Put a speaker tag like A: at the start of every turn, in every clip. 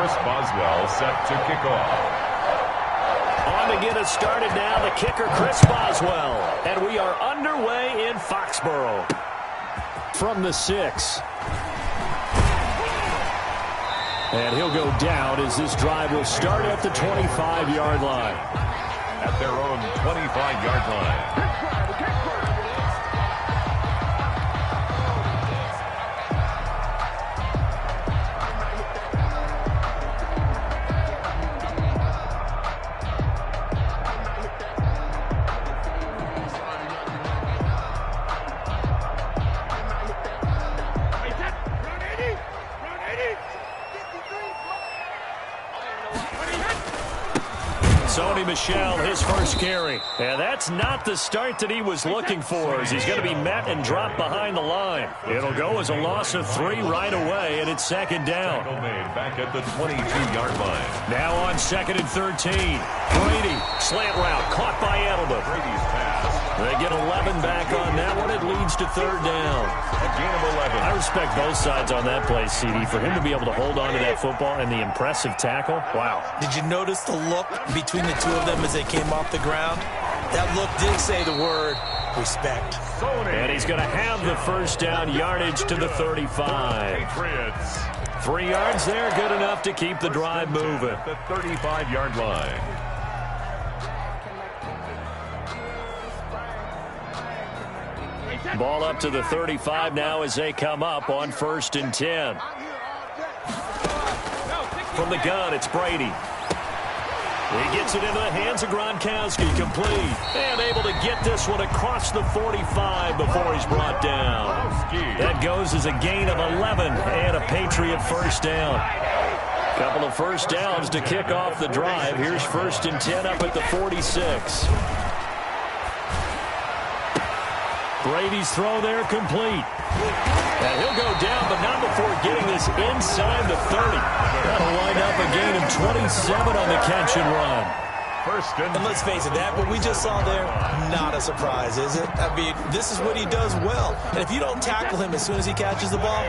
A: Chris Boswell set to kick off.
B: On to get us started now, the kicker, Chris Boswell. And we are underway in Foxborough. From the 6. And he'll go down as this drive will start at the 25-yard line.
A: At their own 25-yard line.
B: Michelle, his first carry. And that's not the start that he was looking for, as he's going to be met and dropped behind the line. It'll go as a loss of 3 right away, and it's second down.
A: Back at the 22-yard line.
B: Now on 2nd and 13. Brady, slant route, caught by Edelman.
A: Brady's pass.
B: They get 11 back on that one. It leads to 3rd down.
A: A gain of 11.
B: I respect both sides on that play, CD. For him to be able to hold on to that football and the impressive tackle, wow.
C: Did you notice the look between the two of them as they came off the ground? That look did say the word respect.
B: And he's going to have the first down, yardage to the 35.
A: Patriots.
B: 3 yards there, good enough to keep the drive moving.
A: At the 35-yard line.
B: Ball up to the 35 now as they come up on 1st and 10. From the gun, it's Brady. He gets it into the hands of Gronkowski, complete. And able to get this one across the 45 before he's brought down. That goes as a gain of 11 and a Patriot first down. Couple of first downs to kick off the drive. Here's 1st and 10 up at the 46. Brady's throw there complete. And he'll go down, but not before getting this inside the 30. That'll wind up a gain of 27 on the catch and run.
C: And let's face it, that what we just saw there, not a surprise, is it? I mean, this is what he does well. And if you don't tackle him as soon as he catches the ball,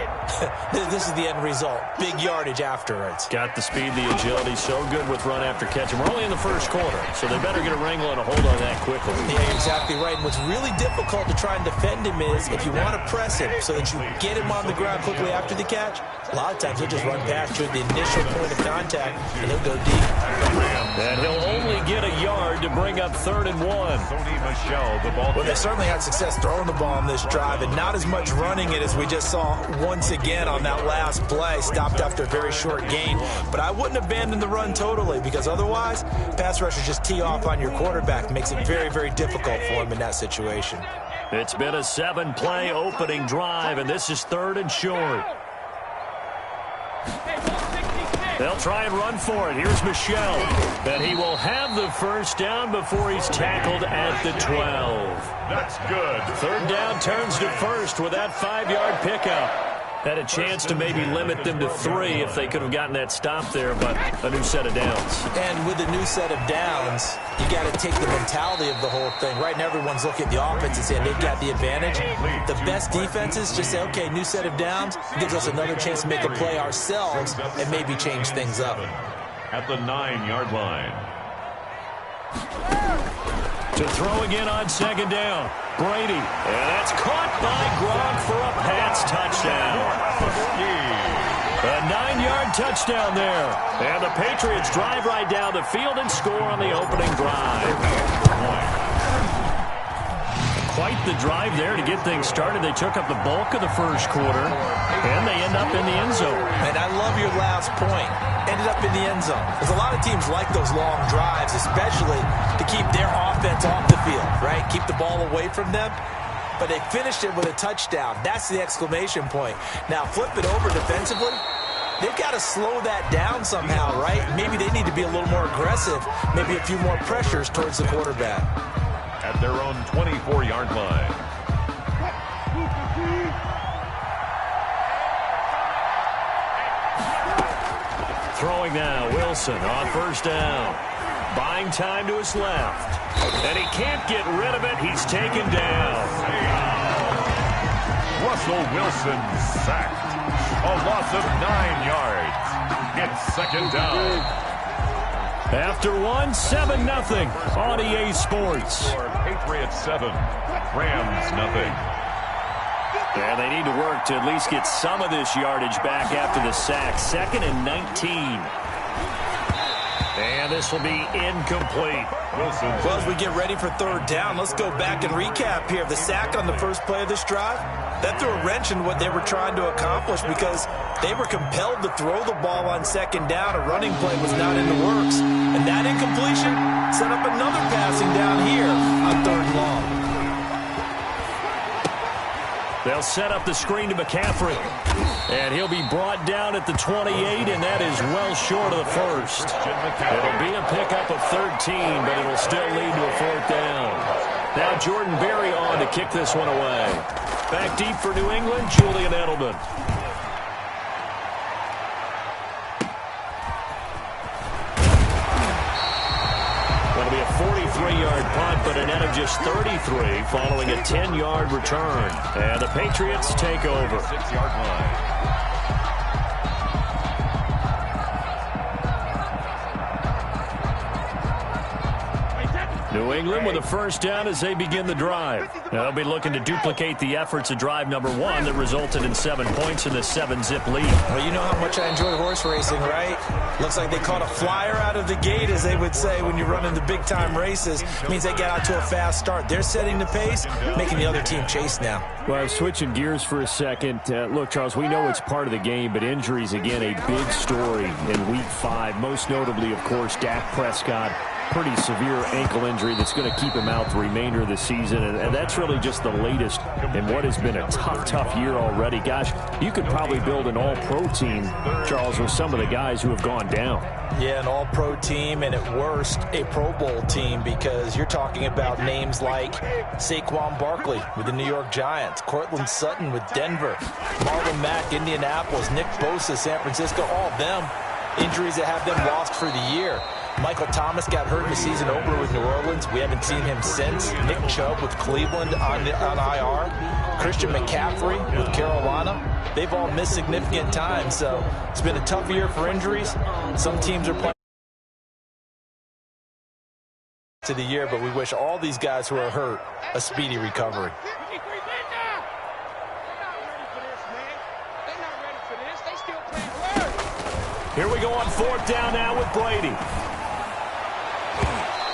C: this is the end result. Big yardage afterwards.
B: Got the speed, the agility, so good with run after catch. And we're only in the first quarter, so they better get a wrangle and a hold on that quickly.
C: Yeah, you're exactly right. And what's really difficult to try and defend him is if you want to press him so that you get him on the ground quickly after the catch, a lot of times he'll just run past you at the initial point of contact, and he'll go deep.
B: And he'll only get a yard to bring up 3rd and 1.
C: Well, they certainly had success throwing the ball on this drive, and not as much running it as we just saw once again on that last play. Stopped after a very short gain. But I wouldn't abandon the run totally, because otherwise, pass rushers just tee off on your quarterback. Makes it very, very difficult for him in that situation.
B: It's been a 7-play opening drive, and this is 3rd and short. They'll try and run for it. Here's Michelle. And he will have the first down before he's tackled at the 12.
A: That's good.
B: 3rd down turns to 1st with that 5-yard pickup. Had a chance to maybe limit them to 3 if they could have gotten that stop there, but a new set of downs.
C: And with a new set of downs, you got to take the mentality of the whole thing. Right now, everyone's looking at the offense and saying they've got the advantage. The best defenses just say, okay, new set of downs gives us another chance to make a play ourselves and maybe change things up.
A: At the 9-yard line.
B: To throw again on 2nd down. Brady. And that's caught by Gronk for a Pats touchdown. A 9-yard touchdown there. And the Patriots drive right down the field and score on the opening drive. Quite the drive there to get things started. They took up the bulk of the first quarter, and they end up in the end zone.
C: And I love your last point. Ended up in the end zone. Because a lot of teams like those long drives, especially to keep their offense off the field, right? Keep the ball away from them. But they finished it with a touchdown. That's the exclamation point. Now flip it over defensively. They've got to slow that down somehow, right? Maybe they need to be a little more aggressive. Maybe a few more pressures towards the quarterback.
A: At their own 24-yard line.
B: Throwing now, Wilson on 1st down. Buying time to his left. And he can't get rid of it. He's taken down.
A: Russell Wilson sacked. A loss of 9 yards. It's second down.
B: After one, 7-0 on EA Sports.
A: Patriots 7, Rams nothing.
B: And they need to work to at least get some of this yardage back after the sack. 2nd and 19. And this will be incomplete.
A: Wilson.
C: Well, as we get ready for third down, let's go back and recap here. The sack on the first play of this drive, that threw a wrench in what they were trying to accomplish because they were compelled to throw the ball on second down. A running play was not in the works. And that incompletion set up another passing down here on third and long.
B: They'll set up the screen to McCaffrey. And he'll be brought down at the 28, and that is well short of the first. It'll be a pickup of 13, but it'll still lead to a fourth down. Now Jordan Berry on to kick this one away. Back deep for New England, Julian Edelman. That'll be a 43-yard punt, but a net of just 33 following a 10-yard return. And the Patriots take over.
A: 6-yard line.
B: New England with a first down as they begin the drive. Now they'll be looking to duplicate the efforts of drive number 1 that resulted in 7 points in the 7-zip lead.
C: Well, you know how much I enjoy horse racing, right? Looks like they caught a flyer out of the gate, as they would say when you're running the big-time races. Means they get out to a fast start. They're setting the pace, making the other team chase now.
B: Well, switching gears for a second. Look, Charles, we know it's part of the game, but injuries, again, a big story in Week 5. Most notably, of course, Dak Prescott. Pretty severe ankle injury that's going to keep him out the remainder of the season, and that's really just the latest in what has been a tough year already. Gosh, you could probably build an all-pro team, Charles, with some of the guys who have gone down.
C: Yeah, an all-pro team, and at worst, a Pro Bowl team, because you're talking about names like Saquon Barkley with the New York Giants, Cortland Sutton with Denver, Marlon Mack, Indianapolis, Nick Bosa, San Francisco, all of them injuries that have them lost for the year. Michael Thomas got hurt in the season opener with New Orleans. We haven't seen him since. Nick Chubb with Cleveland on IR. Christian McCaffrey with Carolina. They've all missed significant time, so it's been a tough year for injuries. Some teams are playing to the year, but we wish all these guys who are hurt a speedy recovery.
B: Here we go on fourth down now with Brady.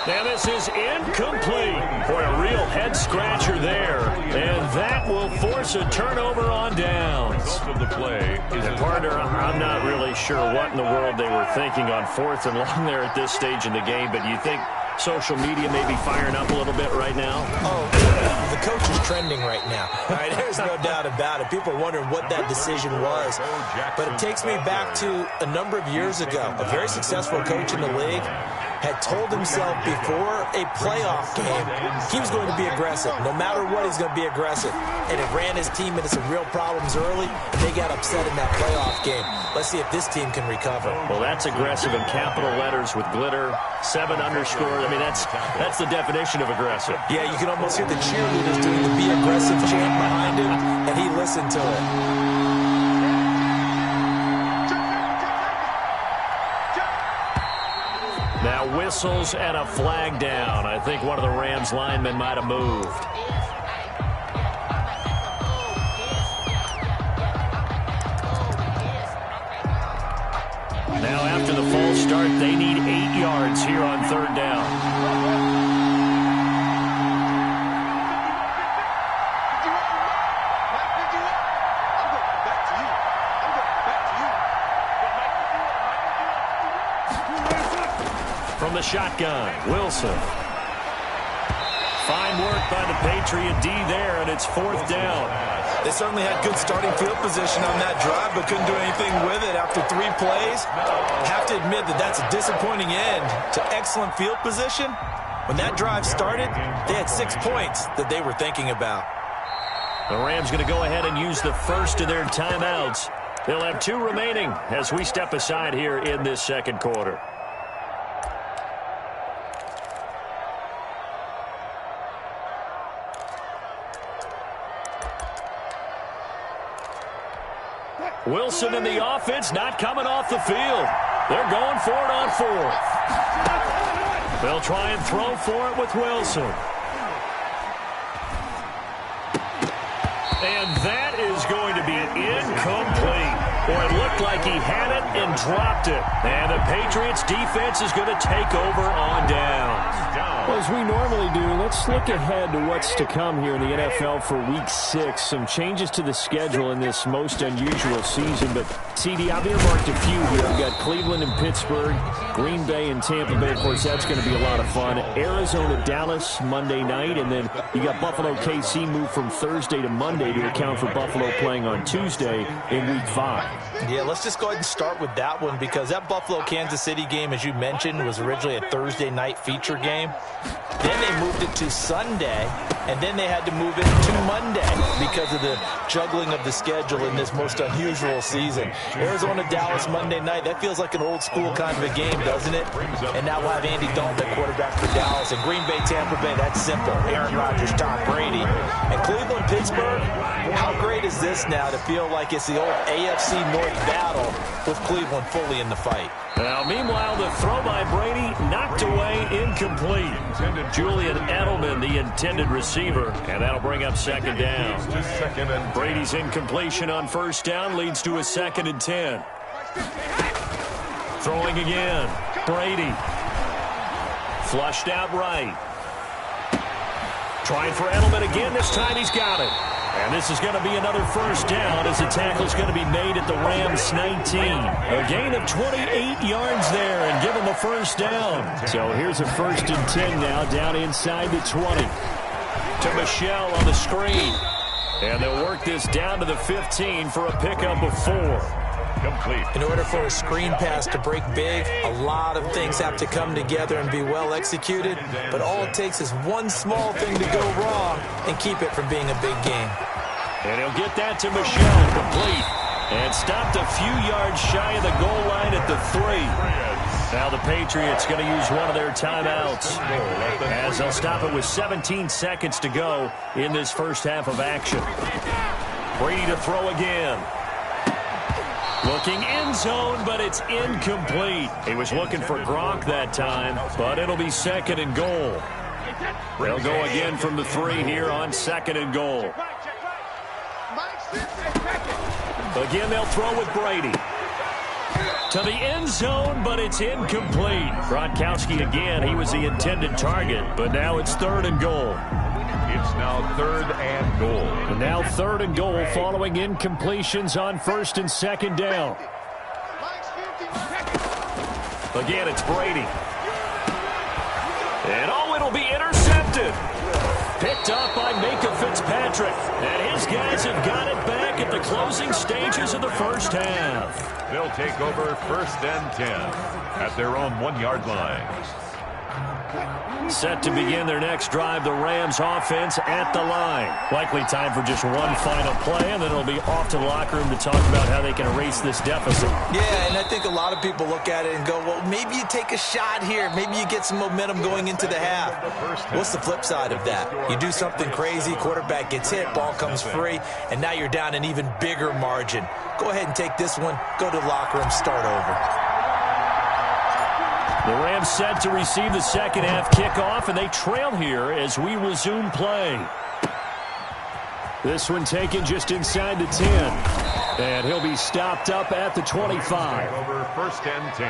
B: Now this is incomplete. For a real head-scratcher there. And that will force a turnover on downs.
A: The play is
B: and partner, I'm not really sure what in the world they were thinking on fourth and long there at this stage in the game, but you think social media may be firing up a little bit right now?
C: Oh, the coach is trending right now. All right, there's no doubt about it. People are wondering what that decision was. But it takes me back to a number of years ago. A very successful coach in the league had told himself before a playoff game he was going to be aggressive. No matter what, he's going to be aggressive. And it ran his team into some real problems early, and they got upset in that playoff game. Let's see if this team can recover.
B: Well, that's aggressive in capital letters with glitter, 7 underscores. I mean, that's the definition of aggressive.
C: Yeah, you can almost hear the cheerleaders doing the be aggressive chant behind him, and he listened to it.
B: Now whistles and a flag down. I think one of the Rams linemen might have moved. Now after the false start, they need 8 yards here on third down. From the shotgun, Wilson. Fine work by the Patriot D there, and it's fourth down.
C: They certainly had good starting field position on that drive, but couldn't do anything with it after 3 plays. Have to admit that that's a disappointing end to excellent field position. When that drive started, they had 6 points that they were thinking about.
B: The Rams going to go ahead and use the first of their timeouts. They'll have 2 remaining as we step aside here in this second quarter. Wilson and the offense not coming off the field. They're going for it on fourth. They'll try and throw for it with Wilson. And that is going to be incomplete. Or it looked like he had it and dropped it. And the Patriots defense is going to take over on down.
D: Well, as we normally do, let's look ahead to what's to come here in the NFL for Week 6. Some changes to the schedule in this most unusual season. But, CD, I've earmarked a few here. We've got Cleveland and Pittsburgh, Green Bay and Tampa Bay. Of course, that's going to be a lot of fun. Arizona, Dallas, Monday night. And then you got Buffalo, KC moved from Thursday to Monday to account for Buffalo playing on Tuesday in Week 5.
C: Yeah, let's just go ahead and start with that one because that Buffalo-Kansas City game, as you mentioned, was originally a Thursday night feature game. Then they moved it to Sunday, and then they had to move it to Monday because of the juggling of the schedule in this most unusual season. Arizona-Dallas Monday night, that feels like an old-school kind of a game, doesn't it? And now we'll have Andy Dalton at quarterback for Dallas. And Green Bay, Tampa Bay, that's simple. Aaron Rodgers, Tom Brady. And Cleveland, Pittsburgh, how great is this now to feel like it's the old AFC North battle with Cleveland fully in the fight?
B: Now, meanwhile, the throw by Brady knocked away, incomplete. Julian Edelman, the intended receiver, and that'll bring up second down. Brady's incompletion on first down leads to a 2nd and 10. Throwing again. Brady. Flushed out right. Trying for Edelman again. This time he's got it. And this is going to be another first down as the tackle's going to be made at the Rams 19. A gain of 28 yards there and give him a first down.
D: So here's a 1st and 10 now down inside the 20.
B: To Michelle on the screen. And they'll work this down to the 15 for a pickup of 4. Complete.
C: In order for a screen pass to break big, a lot of things have to come together and be well executed, but all it takes is one small thing to go wrong and keep it from being a big game.
B: And he'll get that to Michelle, complete. And stopped a few yards shy of the goal line at the 3. Now the Patriots going to use one of their timeouts as they'll stop it with 17 seconds to go in this first half of action. Brady to throw again. Looking end zone, but it's incomplete. He was looking for Gronk that time, but it'll be 2nd and goal. They'll go again from the 3 here on 2nd and goal. Again, they'll throw with Brady. To the end zone, but it's incomplete. Gronkowski again, he was the intended target, but now it's 3rd and goal.
A: It's now 3rd and goal.
D: And now 3rd and goal following incompletions on 1st and 2nd down.
B: Again, it's Brady. And it'll be intercepted. Picked up by Minka Fitzpatrick. And his guys have got it back at the closing stages of the first half.
A: They'll take over 1st and 10 at their own 1-yard line.
B: Set to begin their next drive, the Rams offense at the line. Likely time for just one final play, and then it'll be off to the locker room to talk about how they can erase this deficit.
C: Yeah, and I think a lot of people look at it and go, well, maybe you take a shot here. Maybe you get some momentum going into the half. What's the flip side of that? You do something crazy, quarterback gets hit, ball comes free, and now you're down an even bigger margin. Go ahead and take this one, go to the locker room, start over.
B: The Rams set to receive the second half kickoff, and they trail here as we resume play.
D: This one taken just inside the 10. And he'll be stopped up at the 25.
A: Over 1st and 10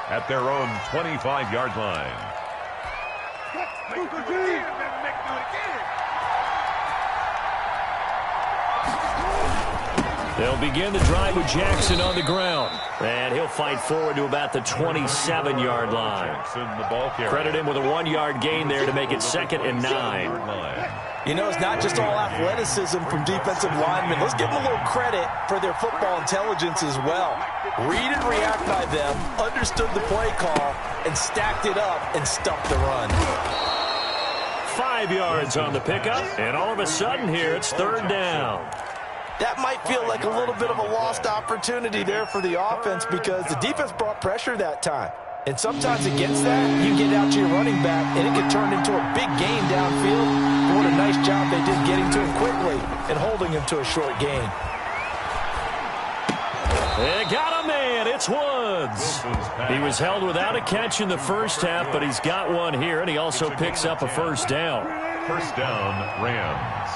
A: at their own 25-yard line.
B: They'll begin the drive with Jackson on the ground. And he'll fight forward to about the 27-yard line. Credit him with a 1-yard gain there to make it 2nd and 9.
C: You know, it's not just all athleticism from defensive linemen. Let's give them a little credit for their football intelligence as well. Read and react by them, understood the play call, and stacked it up and stuffed the run.
B: 5 yards on the pickup, and all of a sudden here it's 3rd down.
C: That might feel like a little bit of a lost opportunity there for the offense because the defense brought pressure that time. And sometimes against that, you get out to your running back, and it can turn into a big gain downfield. What a nice job they did getting to him quickly and holding him to a short gain.
B: They got a man. It's Woods. He was held without a catch in the first half, but he's got one here, and he also picks up a first down.
A: First down, Rams.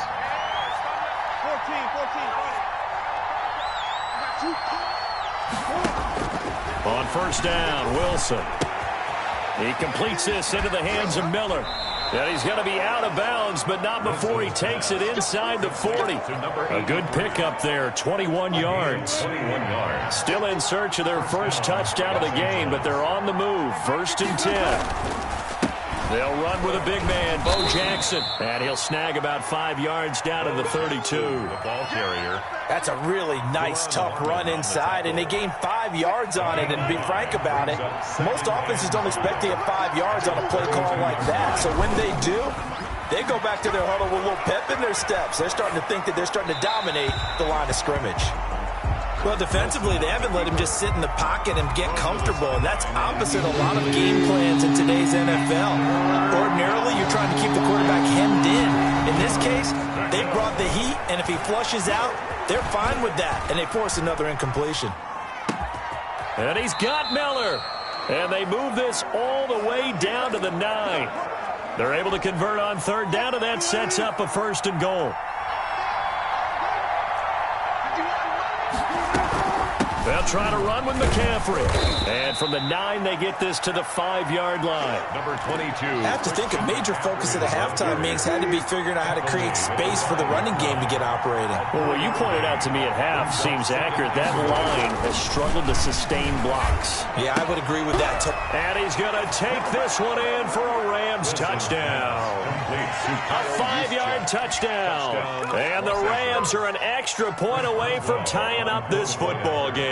B: 14. On first down, Wilson. He completes this into the hands of Miller. And he's going to be out of bounds, but not before he takes it inside the 40. A good pickup there, 21 yards. Still in search of their first touchdown of the game, but they're on the move. First and 10. They'll run with a big man, Bo Jackson. And he'll snag about 5 yards down to the 32.
A: The ball carrier.
C: That's a really nice, tough run inside, and they gained 5 yards on it. And to be frank about it, most offenses don't expect to get 5 yards on a play call like that. So when they do, they go back to their huddle with a little pep in their steps. They're starting to think that they're starting to dominate the line of scrimmage. Well, defensively, they haven't let him just sit in the pocket and get comfortable, and that's opposite a lot of game plans in today's NFL. Ordinarily, you're trying to keep the quarterback hemmed in. In this case, they brought the heat, and if he flushes out, they're fine with that, and they force another incompletion.
B: And he's got Miller. And they move this all the way down to the 9. They're able to convert on third down, and that sets up a first and goal. They'll try to run with McCaffrey. And from the 9, they get this to the 5-yard line.
A: Number 22.
C: I have to think a major focus of the halftime meetings had to be figuring out how to create space for the running game to get operating.
B: Well, what you pointed out to me at half seems accurate. That line has struggled to sustain blocks.
C: Yeah, I would agree with that too.
B: And he's going to take this one in for a Rams touchdown. A 5-yard touchdown. And the Rams are an extra point away from tying up this football game.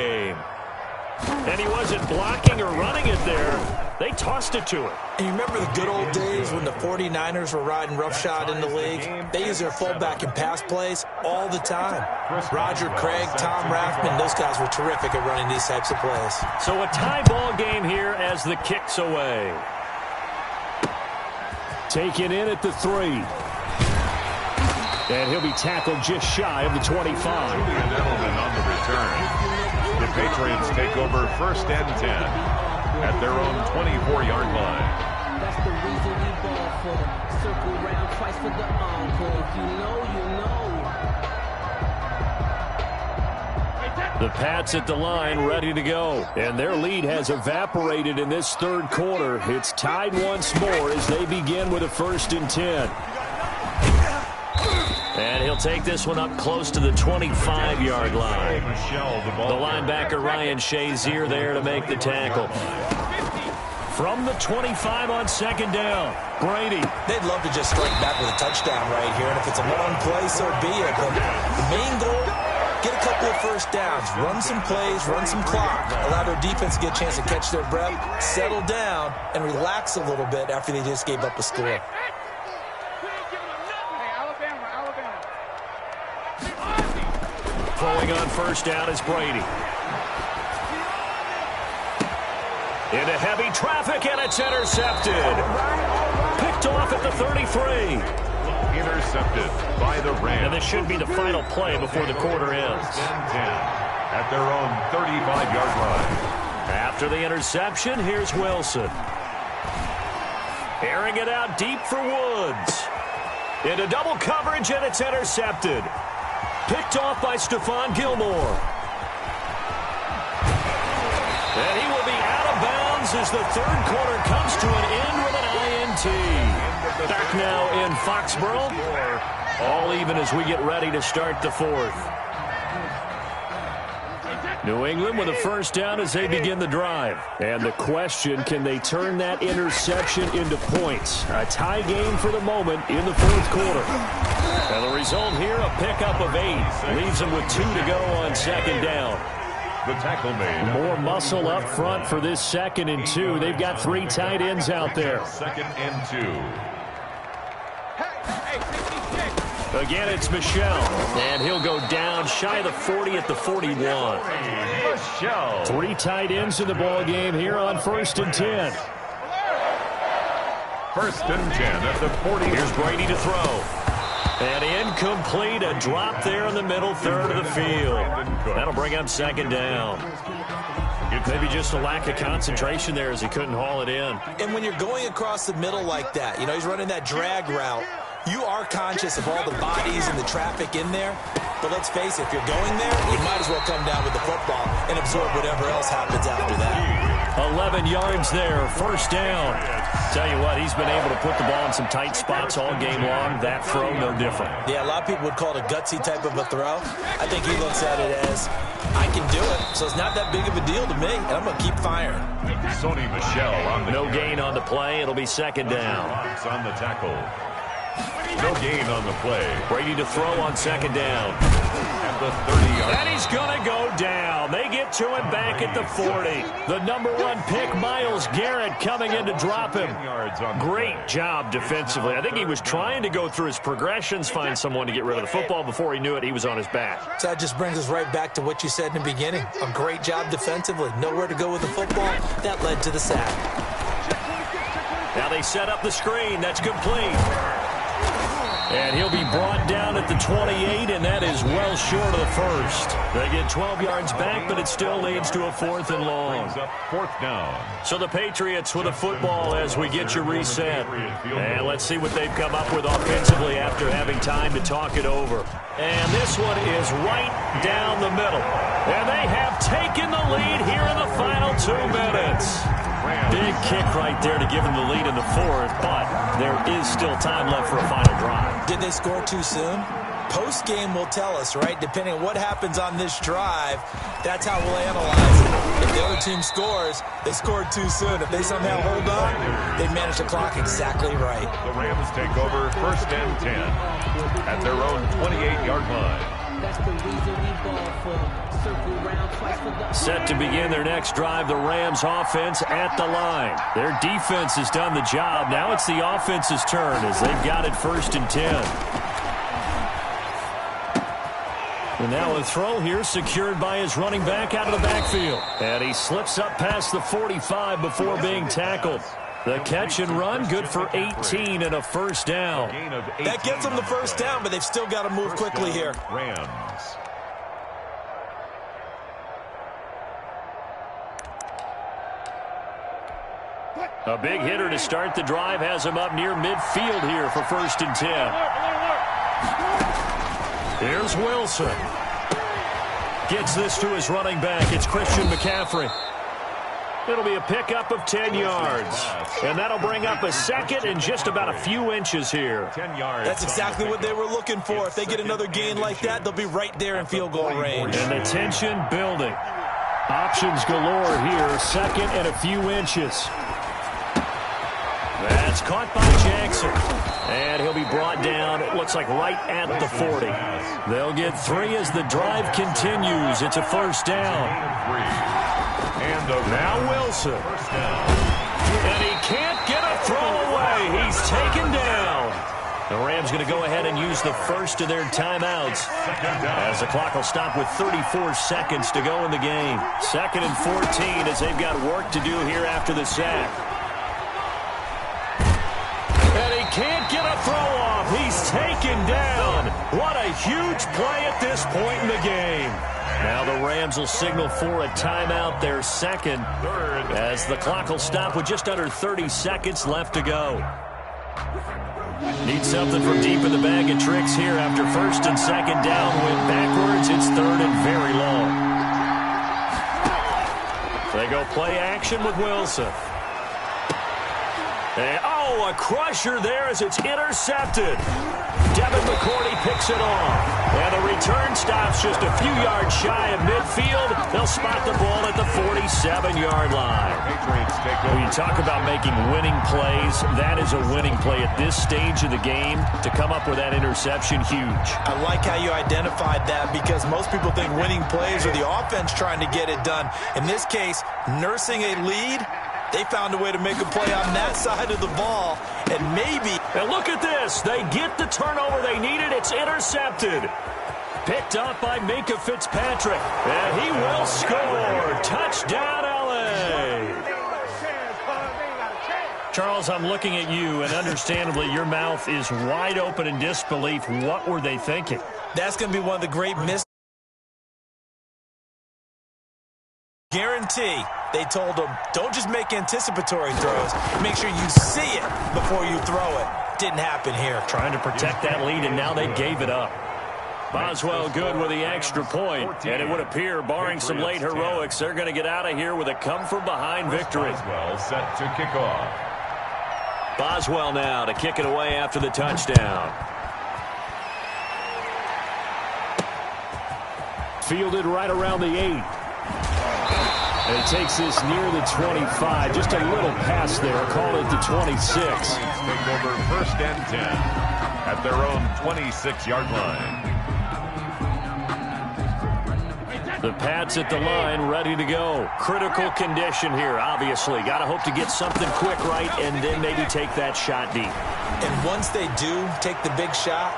B: And he wasn't blocking or running it there. They tossed it to him.
C: And you remember the good old days when the 49ers were riding roughshod in the league? They used their fullback in pass plays all the time. Roger Craig, Tom Rathman, those guys were terrific at running these types of plays.
B: So a tie ball game here as the kick's away. Taken in at the 3. And he'll be tackled just shy of the 25.
A: Julian Edelman on the return. The Patriots take over first and 10 at their own 24-yard line.
E: That's the reason we ball for. Circle round twice for the encore. If you know, you know.
B: The Pats at the line ready to go. And their lead has evaporated in this third quarter. It's tied once more as they begin with a first and 10. And he'll take this one up close to the 25-yard line. The linebacker Ryan Shazier there to make the tackle. From the 25 on second down, Brady.
C: They'd love to just strike back with a touchdown right here, and if it's a long play, so be it. But the main goal, get a couple of first downs, run some plays, run some clock, allow their defense to get a chance to catch their breath, settle down, and relax a little bit after they just gave up a score.
B: Throwing on first down is Brady. Into heavy traffic, and it's intercepted. Picked off at the 33.
A: Intercepted by the Rams.
B: And this should be the final play before the quarter ends.
A: At their own 35-yard line.
B: After the interception, here's Wilson. Airing it out deep for Woods. Into double coverage, and it's intercepted. Picked off by Stephon Gilmore. And he will be out of bounds as the third quarter comes to an end with an INT. Back now in Foxborough. All even as we get ready to start the fourth. New England with a first down as they begin the drive. And the question, can they turn that interception into points? A tie game for the moment in the fourth quarter. And the result here, a pickup of 8. Leaves them with 2 to go on second down.
A: The tackle made.
B: More muscle up front for this second and 2. They've got 3 tight ends out there.
A: Second and 2.
B: Again, it's Michel. And he'll go down shy of the 40 at the 41.
A: Michel.
B: 3 tight ends in the ball game here on first and 10.
A: First and 10 at the 40.
B: Here's Brady to throw. And incomplete, a drop there in the middle third of the field. That'll bring up second down. Maybe just a lack of concentration there as he couldn't haul it in.
C: And when you're going across the middle like that, you know, he's running that drag route, you are conscious of all the bodies and the traffic in there. But let's face it, if you're going there, you might as well come down with the football and absorb whatever else happens after that.
B: 11 yards there, first down. Tell you what, he's been able to put the ball in some tight spots all game long. That throw, no different.
C: Yeah, a lot of people would call it a gutsy type of a throw. I think he looks at it as, I can do it, so it's not that big of a deal to me, and I'm going to keep firing.
A: Sony Michel on the
B: no gain on the play. It'll be second down.
A: On the tackle. No gain on the play.
B: Brady to throw on second down.
A: At the 30-yard.
B: And he's going to go down. They get to him back at the 40. The number 1 pick, Myles Garrett, coming in to drop him. Great job defensively. I think he was trying to go through his progressions, find someone to get rid of the football. Before he knew it, he was on his back.
C: So that just brings us right back to what you said in the beginning. A great job defensively. Nowhere to go with the football. That led to the sack.
B: Now they set up the screen. That's complete. And he'll be brought down at the 28, and that is well short of the first. They get 12 yards back, but it still leads to a 4th and long.
A: Fourth down.
B: So the Patriots with a football as we get you reset. And let's see what they've come up with offensively after having time to talk it over. And this one is right down the middle. And they have taken the lead here in the final 2 minutes. Big kick right there to give them the lead in the 4th, but there is still time left for a final drive.
C: Did they score too soon? Post-game will tell us, right? Depending on what happens on this drive, that's how we'll analyze it. If the other team scores, they scored too soon. If they somehow hold on, they manage the clock exactly right.
A: The Rams take over first and 10 at their own 28-yard line.
E: That's the reason we ball for. Circle round twice for the
B: Set to begin their next drive, the Rams offense at the line. Their defense has done the job. Now it's the offense's turn as they've got it first and 10. And now a throw here secured by his running back out of the backfield. And he slips up past the 45 before being tackled. The catch and run, good for 18 and a first down.
C: That gets them the first down, but they've still got to move quickly here.
A: Rams.
B: A big hitter to start the drive has him up near midfield here for first and 10. Here's Wilson. Gets this to his running back. It's Christian McCaffrey. It'll be a pickup of 10 yards. And that'll bring up a second and just about a few inches here.
A: 10 yards.
C: That's exactly what they were looking for. If they get another gain like that, they'll be right there in field goal range.
B: And the tension building. Options galore here. Second and a few inches. That's caught by Jackson. And he'll be brought down, it looks like right at the 40. They'll get 3 as the drive continues. It's a first down. Now Wilson. And he can't get a throw away. He's taken down. The Rams going to go ahead and use the first of their timeouts as the clock will stop with 34 seconds to go in the game. Second and 14 as they've got work to do here after the sack. And he can't get a throw off. He's taken down. What a huge play at this point in the game. Now the Rams will signal for a timeout, their second, as the clock will stop with just under 30 seconds left to go. Need something from deep in the bag of tricks here after first and second down. Went backwards. It's third and very long. They go play action with Wilson. And, a crusher there as it's intercepted. Devin McCourty picks it off. And the return stops just a few yards shy of midfield. They'll spot the ball at the 47-yard line. When you talk about making winning plays, that is a winning play at this stage of the game. To come up with that interception, huge.
C: I like how you identified that because most people think winning plays are the offense trying to get it done. In this case, nursing a lead, they found a way to make a play on that side of the ball, and maybe...
B: And look at this. They get the turnover they needed. It's intercepted. Picked up by Minka Fitzpatrick. And he will score. Touchdown, L.A. Charles, I'm looking at you, and understandably, your mouth is wide open in disbelief. What were they thinking?
C: That's going to be one of the great mistakes. Guarantee they told him, don't just make anticipatory throws. Make sure you see it before you throw it. Didn't happen here.
B: Trying to protect that lead, and now they gave it up. Boswell good with the extra point, and it would appear, barring some late heroics, they're going to get out of here with a come-from-behind victory.
A: Boswell set to kick off.
B: Boswell now to kick it away after the touchdown.
D: Fielded right around the 8. And it takes this near the 25. Just a little pass there. Call it the 26.
A: Take over first and 10 at their own 26-yard line.
B: The Pats at the line, ready to go. Critical condition here, obviously. Got to hope to get something quick right and then maybe take that shot deep.
C: And once they do take the big shot,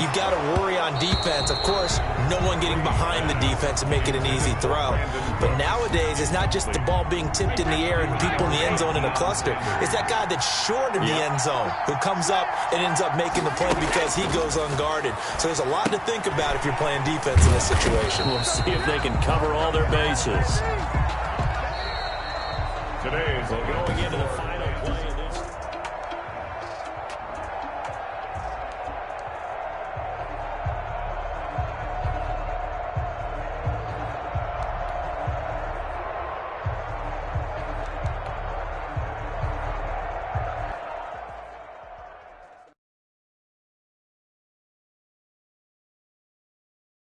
C: you've got to worry on defense. Of course, no one getting behind the defense and make it an easy throw. But nowadays, it's not just the ball being tipped in the air and people in the end zone in a cluster. It's that guy that's short of the end zone who comes up and ends up making the play because he goes unguarded. So there's a lot to think about if you're playing defense in this situation.
B: We'll see if they can cover all their bases.